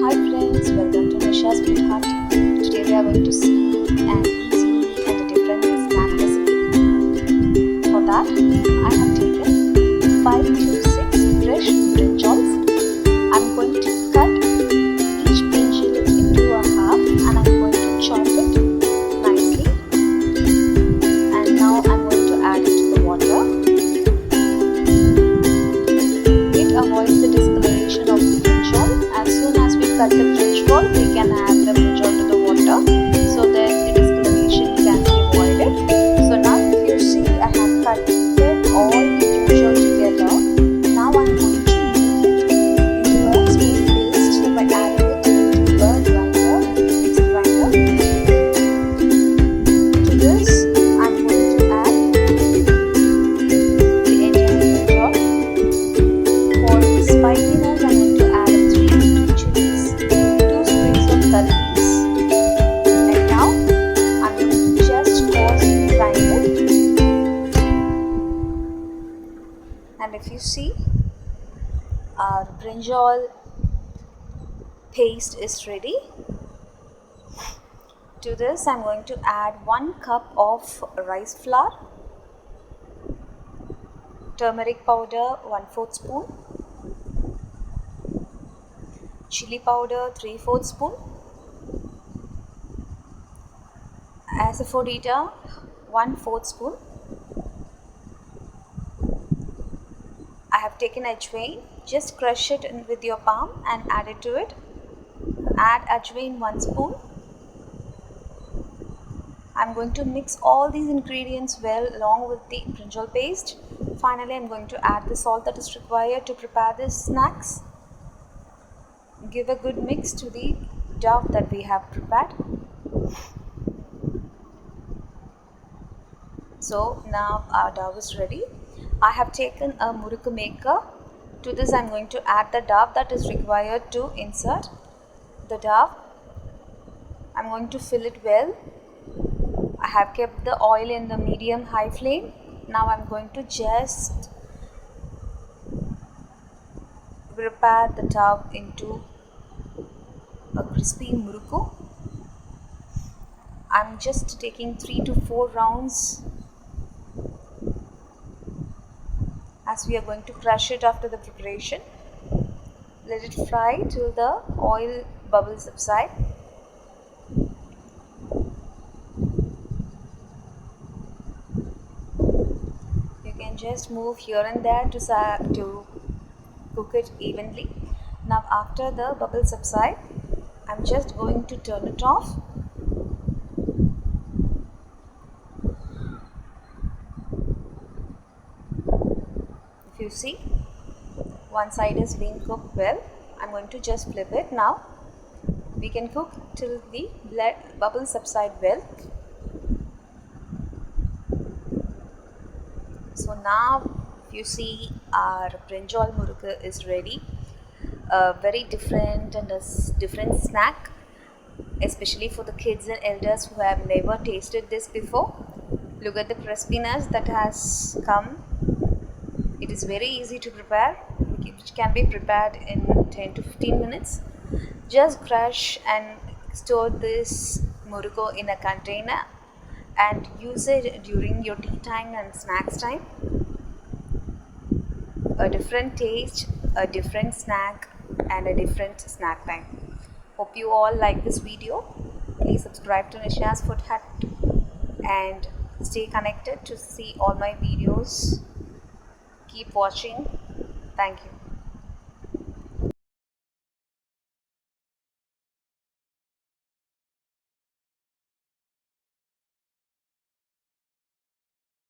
Hi friends, welcome to Nisha's Food Hut. Today we are going to see an easy and a different snack recipe. For that, I have taken 5 to 6 fresh brinjals. I'm going to cut each brinjal into a half and I'm going to chop it nicely. And now I'm going to add it to the water. It avoids the discoloration of the brinjal. As soon as we cut the brinjal, we can add the brinjal to the water so that the discoloration can be avoided. So now if you see, I have cut all the brinjal together. Now I'm going to make it into a smooth paste by adding it into a mixing grinder. To this, I'm going to add the entire brinjal. For spiciness, I'm going to add 3 chilies, 2 sprigs of curry leaves, and now I'm going to just coarsely grind it. And if you see, our brinjal paste is ready. To this, I'm going to add 1 cup of rice flour, turmeric powder 1/4 spoon, chili powder 3/4 spoon, asafoetida 1/4 spoon. I have taken ajwain. Just crush it with your palm and add it to it. Add ajwain 1 spoon. I'm going to mix all these ingredients well along with the brinjal paste. Finally, I'm going to add the salt that is required to prepare these snacks. Give a good mix to the dough that we have prepared. So now our dough is ready. I have taken a murukku maker. To this, I'm going to add the dough that is required to insert the dough. I'm going to fill it well. I have kept the oil in the medium-high flame. Now I'm going to just prepare the dough into a crispy murukku. I'm just taking 3 to 4 rounds as we are going to crush it after the preparation. Let it fry till the oil bubbles subside. You can just move here and there to cook it evenly. Now after the bubbles subside, I'm just going to turn it off. If you see, one side is being cooked well. I'm going to just flip it. Now we can cook till the bubbles subside well. So now if you see, our brinjal murukku is ready. A very different and a different snack, especially for the kids and elders who have never tasted this before. Look at the crispiness that has come. It is very easy to prepare, which can be prepared in 10 to 15 minutes. Just crush and store this murukku in a container and use it during your tea time and snacks time. A different taste, a different snack, and a different snack time. Hope you all like this video. Please subscribe to Nisha's Food Hut and stay connected to see all my videos. Keep watching. Thank you.